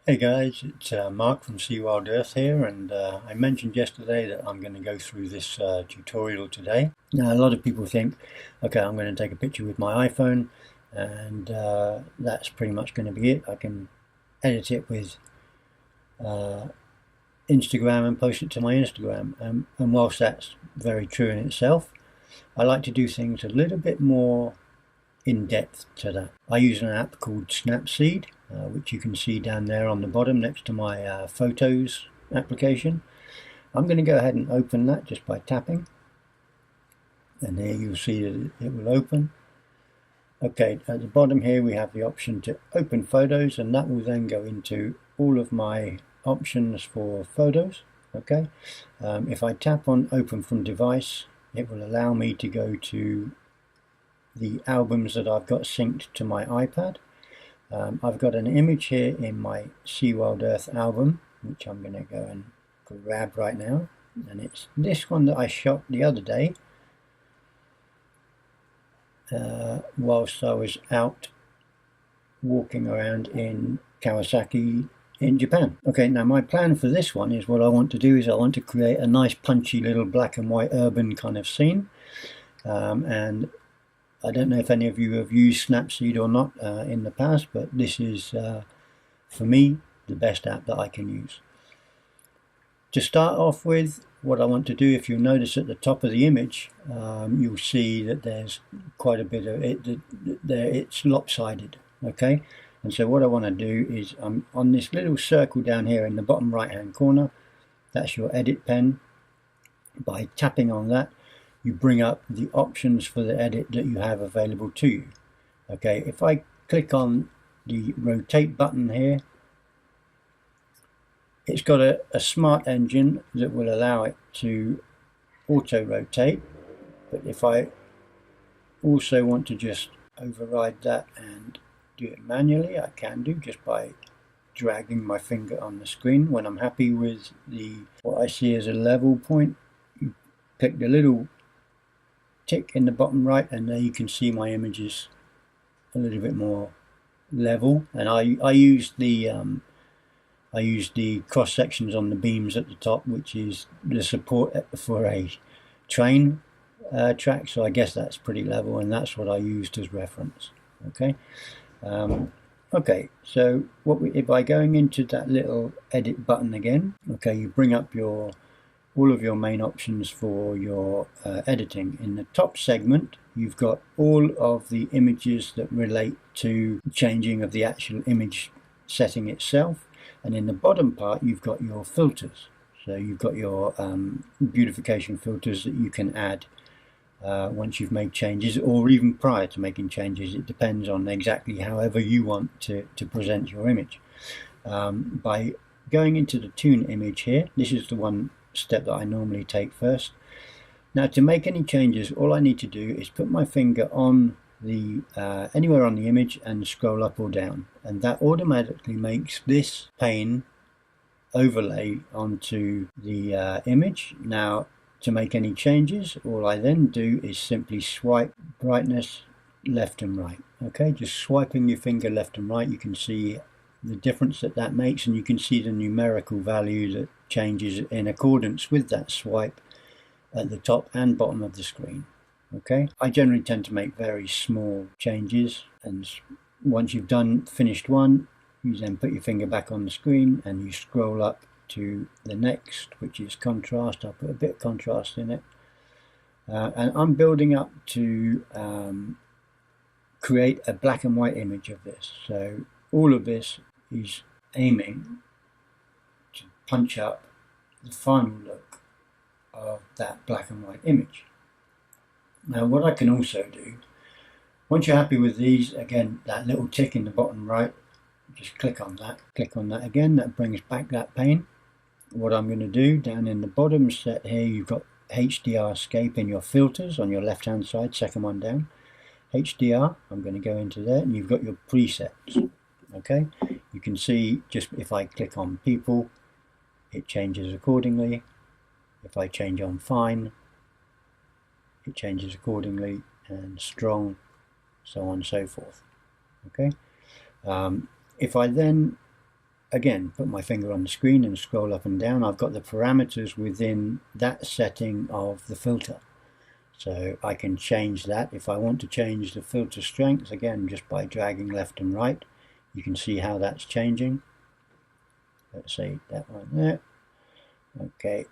Hey guys, it's Mark from Sea Wild Earth here, and I mentioned yesterday that I'm going to go through this tutorial today. Now, a lot of people think, okay, I'm going to take a picture with my iPhone, and that's pretty much going to be it. I can edit it with uh, Instagram and post it to my Instagram. And whilst that's very true in itself, I like to do things a little bit more in depth to that. I use an app called Snapseed, which you can see down there on the bottom next to my Photos application. I'm going to go ahead and open that just by tapping, and here you'll see that it will open. Okay, at the bottom here we have the option to open photos, and that will then go into all of my options for photos. Okay, if I tap on open from device, it will allow me to go to the albums that I've got synced to my iPad. I've got an image here in my Sea Wild Earth album, which I'm going to go and grab right now. And it's this one that I shot the other day whilst I was out walking around in Kawasaki in Japan. Okay, now my plan for this one is what I want to do is I want to create a nice punchy little black and white urban kind of scene. And I don't know if any of you have used Snapseed or not in the past, but this is, for me, the best app that I can use. To start off with, what I want to do, if you'll notice at the top of the image, you'll see that there's quite a bit of it, it's lopsided, okay? And so what I want to do is, on this little circle down here in the bottom right-hand corner, that's your edit pen. By tapping on that, you bring up the options for the edit that you have available to you. Okay, if I click on the rotate button here, it's got a smart engine that will allow it to auto rotate, but if I also want to just override that and do it manually, I can do just by dragging my finger on the screen. When I'm happy with what I see as a level point, you click the little tick in the bottom right, and there you can see my images a little bit more level. And I use the cross sections on the beams at the top, which is the support for a train track. So I guess that's pretty level, and that's what I used as reference. Okay. Okay. So by going into that little edit button again, okay, you bring up all of your main options for your editing. In the top segment, you've got all of the images that relate to changing of the actual image setting itself, and in the bottom part you've got your filters. So you've got your beautification filters that you can add once you've made changes, or even prior to making changes. It depends on exactly however you want to present your image. By going into the tune image here, this is the one step that I normally take first. Now, to make any changes, all I need to do is put my finger on the anywhere on the image and scroll up or down, and that automatically makes this pane overlay onto the image. Now, to make any changes, all I then do is simply swipe brightness left and right. Okay, just swiping your finger left and right, you can see the difference that makes, and you can see the numerical value that changes in accordance with that swipe at the top and bottom of the screen. Okay, I generally tend to make very small changes, and once you've finished one, you then put your finger back on the screen and you scroll up to the next, which is contrast. I'll put a bit of contrast in it, and I'm building up to create a black and white image of this. So all of this is aiming to punch up the final look of that black and white image. Now, what I can also do, once you're happy with these, again, that little tick in the bottom right, just click on that again, that brings back that pane. What I'm going to do, down in the bottom set here, you've got HDR escape in your filters on your left hand side, second one down. HDR, I'm going to go into there, and you've got your presets. Okay, you can see just if I click on people, it changes accordingly. If I change on fine, it changes accordingly, and strong, so on and so forth. Okay, if I then again, put my finger on the screen and scroll up and down, I've got the parameters within that setting of the filter. So I can change that. If I want to change the filter strength, again, just by dragging left and right, you can see how that's changing. Let's say that one there. Okay,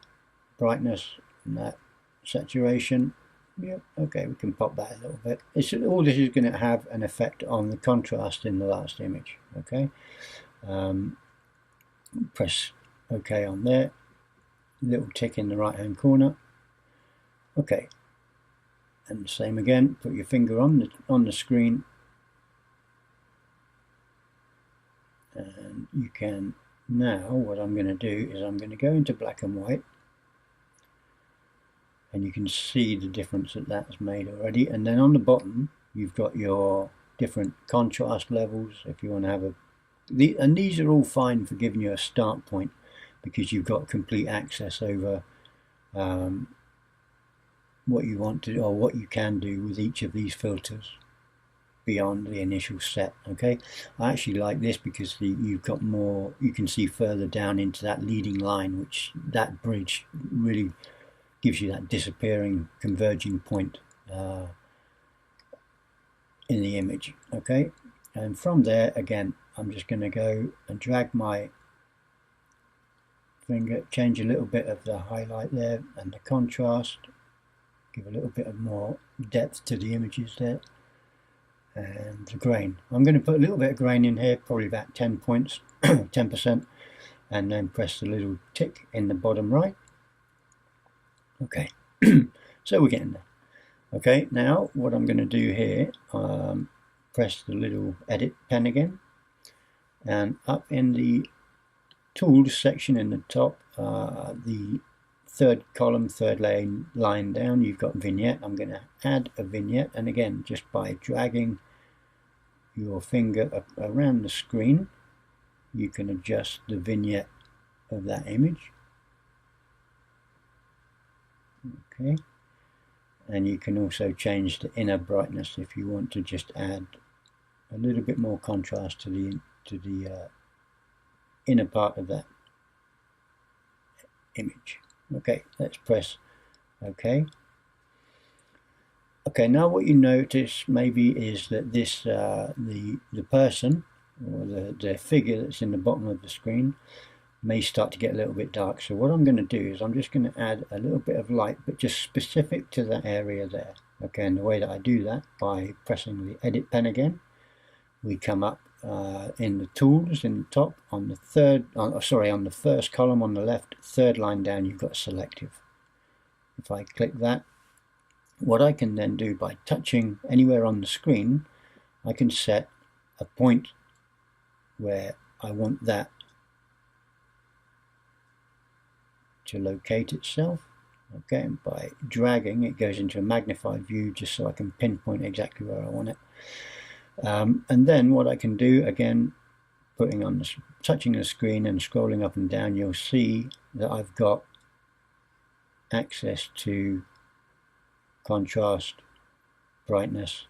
brightness and that saturation. Yep, okay, we can pop that a little bit. All this is going to have an effect on the contrast in the last image. Okay, press OK on there. Little tick in the right hand corner. Okay, and the same again. Put your finger on the screen, and you can now. What I'm going to do is I'm going to go into black and white. And you can see the difference that that's made already. And then on the bottom, you've got your different contrast levels. If you want to have and these are all fine for giving you a start point, because you've got complete access over what you want to, or what you can do with each of these filters beyond the initial set. Okay, I actually like this because you've got more, you can see further down into that leading line, which that bridge really gives you that disappearing converging point in the image. Okay, and from there again, I'm just going to go and drag my finger, change a little bit of the highlight there and the contrast, give a little bit of more depth to the images there, and the grain. I'm going to put a little bit of grain in here, probably about 10 points, 10%, and then press the little tick in the bottom right. Okay, so we're getting there. Okay, now what I'm going to do here, press the little edit pen again, and up in the tools section in the top, the third column, third line down, you've got vignette. I'm going to add a vignette, and again, just by dragging your finger around the screen, you can adjust the vignette of that image. Okay, and you can also change the inner brightness if you want to just add a little bit more contrast to the inner part of that image. Okay, let's press OK. Okay, now what you notice maybe is that this the person, or the figure that's in the bottom of the screen, may start to get a little bit dark. So what I'm going to do is I'm just going to add a little bit of light, but just specific to that area there. Okay, and the way that I do that, by pressing the edit pen again, we come up in the tools in the top, on the on the first column on the left, third line down, you've got selective. If I click that, what I can then do by touching anywhere on the screen, I can set a point where I want that to locate itself. Okay, and by dragging it goes into a magnified view, just so I can pinpoint exactly where I want it. And then what I can do, again, touching the screen and scrolling up and down, you'll see that I've got access to contrast, brightness,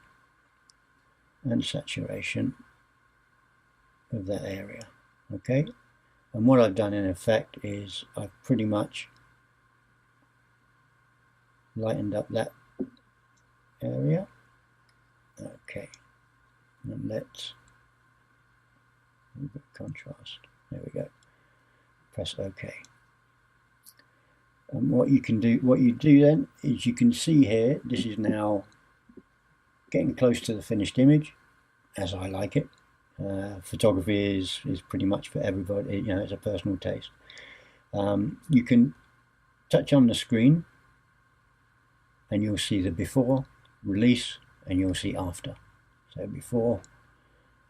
and saturation of that area. Okay, and what I've done in effect is I've pretty much lightened up that area. Okay, and let's a little bit of contrast. There we go. Press OK. And what you do then is, you can see here, this is now getting close to the finished image, as I like it. Photography is pretty much for everybody, you know, it's a personal taste. You can touch on the screen and you'll see the before, release, and you'll see after. So before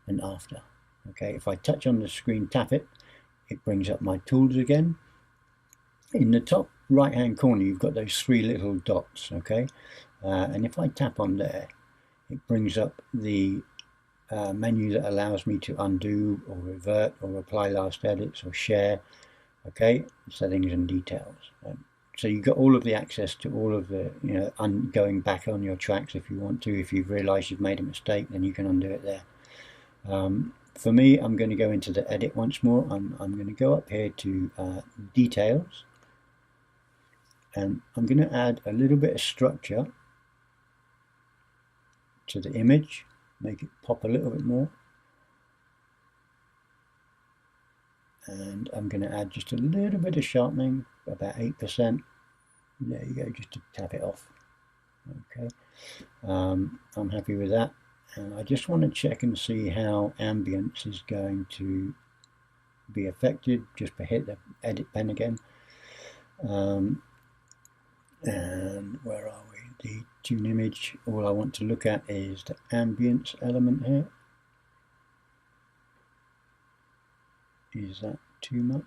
and after. Okay, if I touch on the screen, tap it, it brings up my tools again. In the top right hand corner, you've got those three little dots. Okay, and if I tap on there, it brings up the menu that allows me to undo or revert or apply last edits or share. Okay, settings and details. So you've got all of the access to all of the, you know, going back on your tracks if you want to. If you've realized you've made a mistake, then you can undo it there. for me, I'm going to go into the edit once more. I'm going to go up here to details, and I'm going to add a little bit of structure to the image, make it pop a little bit more. And I'm going to add just a little bit of sharpening, about 8%. There you go, just to tap it off. Okay, I'm happy with that. And I just want to check and see how ambience is going to be affected. Just hit the edit pen again. And where are we? The tune image. All I want to look at is the ambience element here. Is that too much?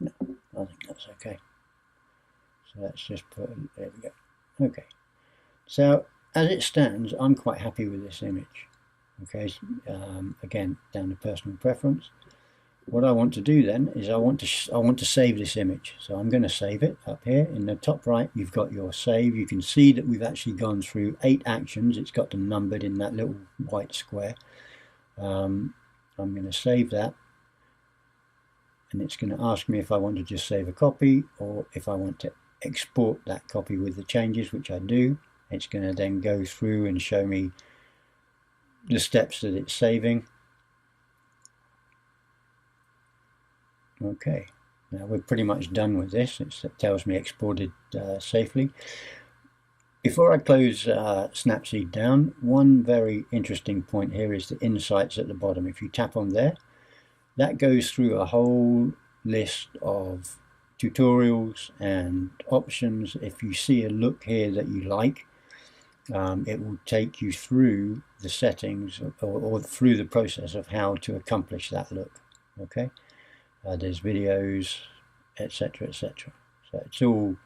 No, I think that's okay. So let's just put, there we go. Okay. So as it stands, I'm quite happy with this image. Okay, again, down to personal preference. What I want to do then is I want to save this image. So I'm going to save it up here in the top right. You've got your save. You can see that we've actually gone through 8 actions. It's got them numbered in that little white square. I'm going to save that, and it's going to ask me if I want to just save a copy or if I want to export that copy with the changes, which I do. It's going to then go through and show me the steps that it's saving. Okay, now we're pretty much done with this. It tells me exported safely. Before I close Snapseed down, one very interesting point here is the insights at the bottom. If you tap on there, that goes through a whole list of tutorials and options. If you see a look here that you like, it will take you through the settings or through the process of how to accomplish that look. Okay, there's videos, etc., etc. So it's all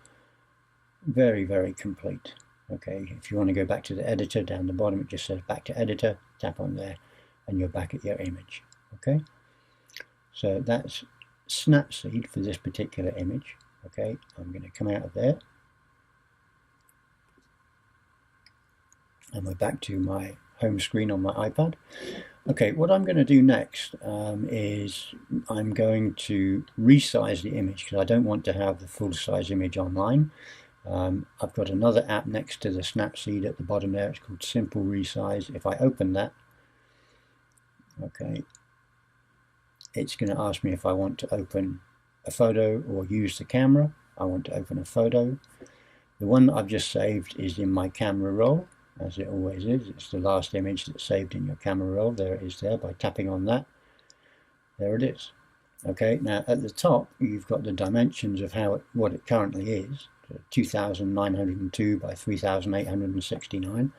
very, very complete. Okay, if you want to go back to the editor, down the bottom it just says back to editor, tap on there and you're back at your image. Okay, so that's Snapseed for this particular image. Okay, I'm going to come out of there and we're back to my home screen on my iPad. Okay, what I'm going to do next is I'm going to resize the image because I don't want to have the full size image online. I've got another app next to the Snapseed at the bottom there. It's called Simple Resize. If I open that, okay, it's going to ask me if I want to open a photo or use the camera. I want to open a photo. The one that I've just saved is in my camera roll, as it always is. It's the last image that's saved in your camera roll. There it is there. By tapping on that, there it is. Okay, now at the top you've got the dimensions of what it currently is. 2,902 by 3,869.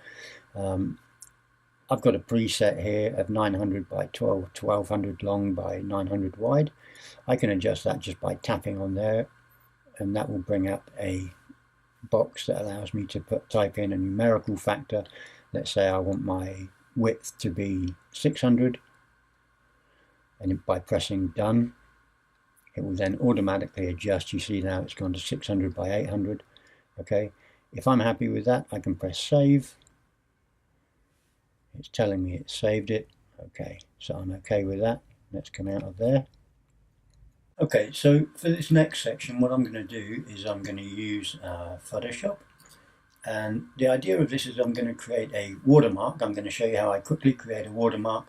I've got a preset here of 900 by 1200 long by 900 wide. I can adjust that just by tapping on there, and that will bring up a box that allows me to type in a numerical factor. Let's say I want my width to be 600, and by pressing done, it will then automatically adjust. You see now it's gone to 600 by 800. Okay, if I'm happy with that, I can press save. It's telling me it saved it. Okay, so I'm okay with that. Let's come out of there. Okay, so for this next section, what I'm going to do is I'm going to use Photoshop. And the idea of this is I'm going to create a watermark. I'm going to show you how I quickly create a watermark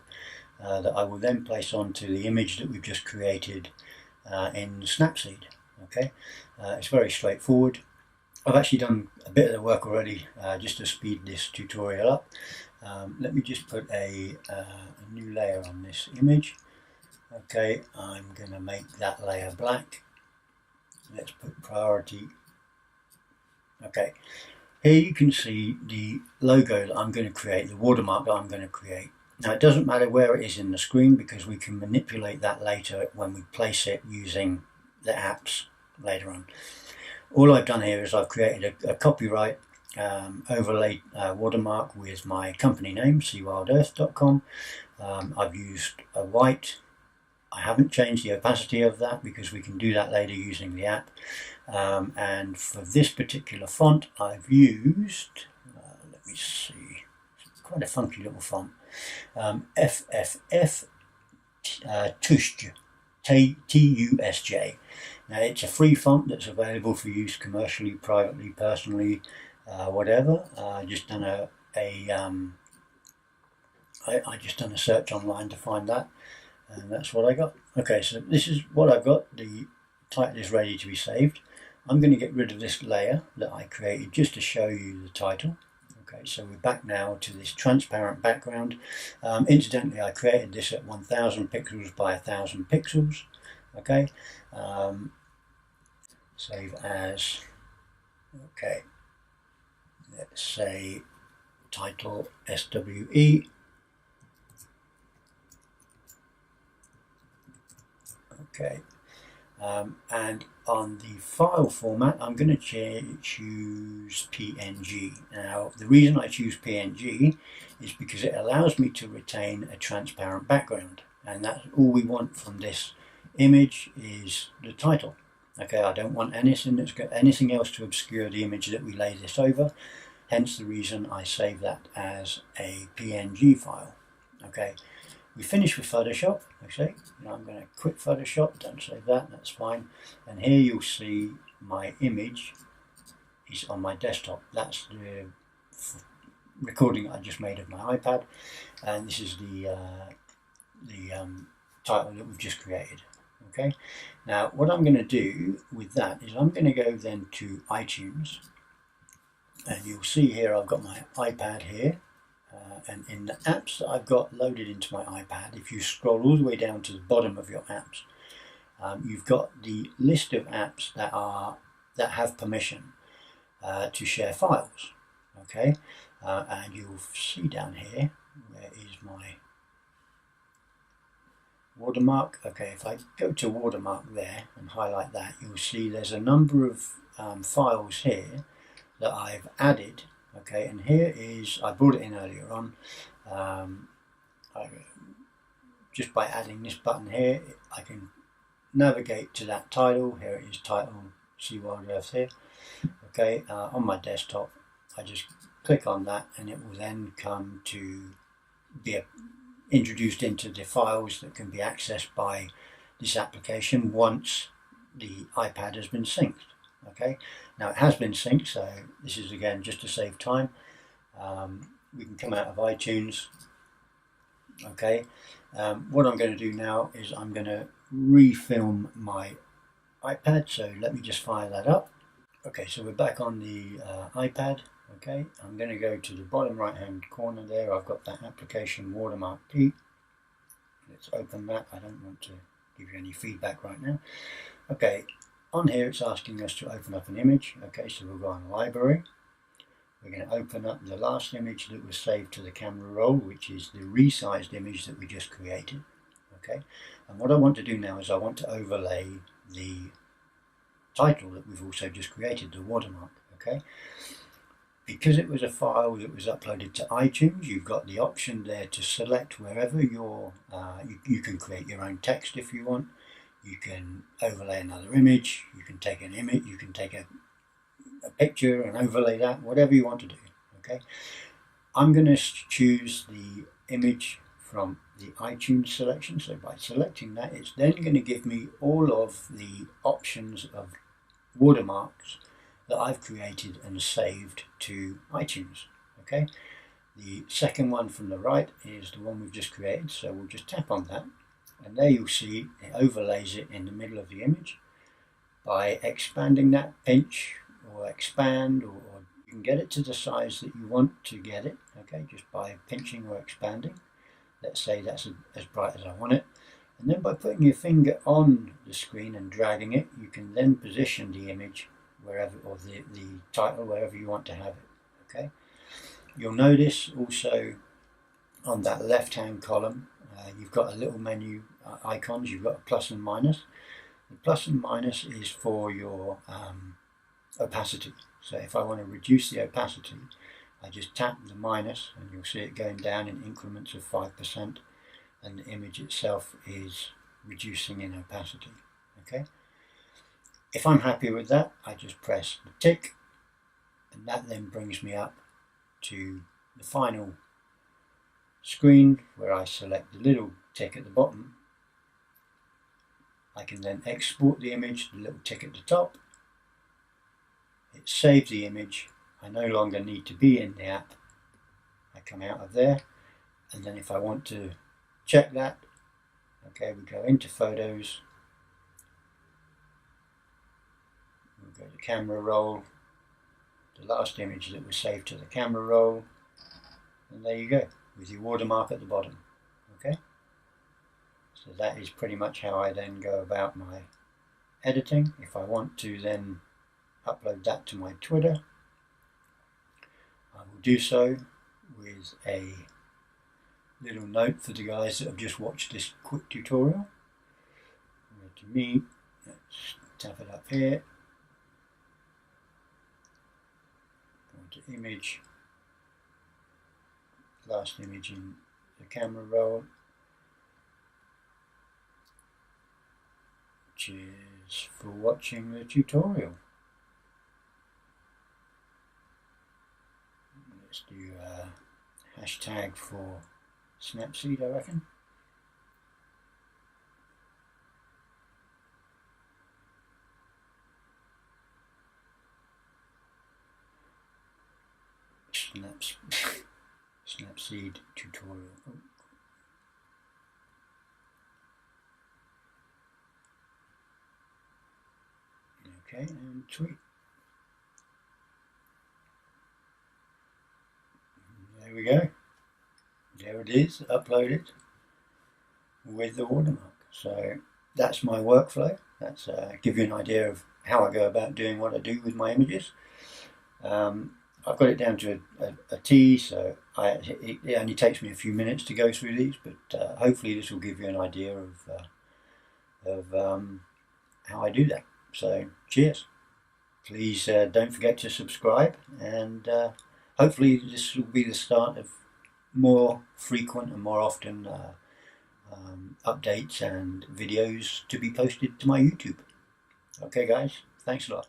that I will then place onto the image that we've just created in Snapseed. Okay, it's very straightforward. I've actually done a bit of the work already just to speed this tutorial up. Let me just put a new layer on this image. Okay, I'm going to make that layer black. Let's put priority. Okay, here you can see the logo that I'm going to create, the watermark that I'm going to create. Now it doesn't matter where it is in the screen because we can manipulate that later when we place it using the apps later on. All I've done here is I've created a copyright overlay watermark with my company name, seawildearth.com. I've used a white. I haven't changed the opacity of that because we can do that later using the app. And for this particular font I've used, let me see, it's quite a funky little font. FFF Tusj, Tusj. Now it's a free font that's available for use commercially, privately, personally, whatever. I just done I just done a search online to find that, and that's what I got. Okay, so this is what I've got. The title is ready to be saved. I'm going to get rid of this layer that I created just to show you the title. Okay, so we're back now to this transparent background. Incidentally, I created this at 1000 pixels by 1000 pixels. Okay, save as. Okay, let's say title SWE. Okay, and on the file format, I'm going to choose PNG. Now, the reason I choose PNG is because it allows me to retain a transparent background, and that's all we want from this image is the title. Okay, I don't want anything else to obscure the image that we lay this over. Hence the reason I save that as a PNG file. Okay. We finish with Photoshop. Okay, now I'm going to quit Photoshop, don't save that, that's fine. And here you'll see my image is on my desktop. That's the recording I just made of my iPad, and this is the title that we've just created. Okay, now what I'm going to do with that is I'm going to go then to iTunes, and you'll see here I've got my iPad here. And in the apps that I've got loaded into my iPad, if you scroll all the way down to the bottom of your apps, you've got the list of apps that have permission to share files. Okay, and you'll see down here where is my watermark. Okay, if I go to watermark there and highlight that, you'll see there's a number of files here that I've added. Okay, and here is, I brought it in earlier on, just by adding this button here, I can navigate to that title. Here it is, title Sea Wild Earth here. Okay, on my desktop, I just click on that and it will then come to be introduced into the files that can be accessed by this application once the iPad has been synced. Okay, now it has been synced, so this is again just to save time. We can come out of iTunes. Okay, what I'm going to do now is I'm going to refilm my iPad, so let me just fire that up. Okay, so we're back on the iPad. Okay, I'm going to go to the bottom right hand corner there. I've got that application Watermark P. Let's open that. I don't want to give you any feedback right now. Okay, on here it's asking us to open up an image. Okay, so we'll go on library. We're going to open up the last image that was saved to the camera roll, which is the resized image that we just created. Okay, and what I want to do now is I want to overlay the title that we've also just created, the watermark. Okay, because it was a file that was uploaded to iTunes, you've got the option there to select wherever you can create your own text if you want. You can overlay another image, you can take an image, you can take a picture and overlay that, whatever you want to do. Okay, I'm going to choose the image from the iTunes selection, so by selecting that, it's then going to give me all of the options of watermarks that I've created and saved to iTunes. Okay, the second one from the right is the one we've just created, so we'll just tap on that, and there you'll see it overlays it in the middle of the image. By expanding that, pinch or expand, or you can get it to the size that you want to get it. Okay, just by pinching or expanding. Let's say that's as bright as I want it, and then by putting your finger on the screen and dragging it, you can then position the image wherever, or the title wherever you want to have it. Okay, you'll notice also on that left hand column you've got a little menu icons. You've got a plus and minus. The plus and minus is for your opacity. So if I want to reduce the opacity, I just tap the minus and you'll see it going down in increments of 5%, and the image itself is reducing in opacity. Okay, if I'm happy with that, I just press the tick, and that then brings me up to the final screen where I select the little tick at the bottom, I can then export the image, the little tick at the top. It saves the image. I no longer need to be in the app. I come out of there, and then if I want to check that, okay, we go into Photos, we'll go to Camera Roll, the last image that was saved to the camera roll, and there you go, with your watermark at the bottom. Okay, so that is pretty much how I then go about my editing. If I want to then upload that to my Twitter, I will do so with a little note for the guys that have just watched this quick tutorial. To me, let's tap it up here, go to image, last image in the camera roll, cheers for watching the tutorial. Let's do a hashtag for Snapseed, I reckon. Snapseed tutorial. Oh. Okay, and tweet. There we go. There it is, uploaded with the watermark. So that's my workflow. That's give you an idea of how I go about doing what I do with my images. I've got it down to a T, so it only takes me a few minutes to go through these, but hopefully this will give you an idea of how I do that. So cheers. Please don't forget to subscribe, and hopefully this will be the start of more frequent and more often updates and videos to be posted to my YouTube. Okay guys, thanks a lot.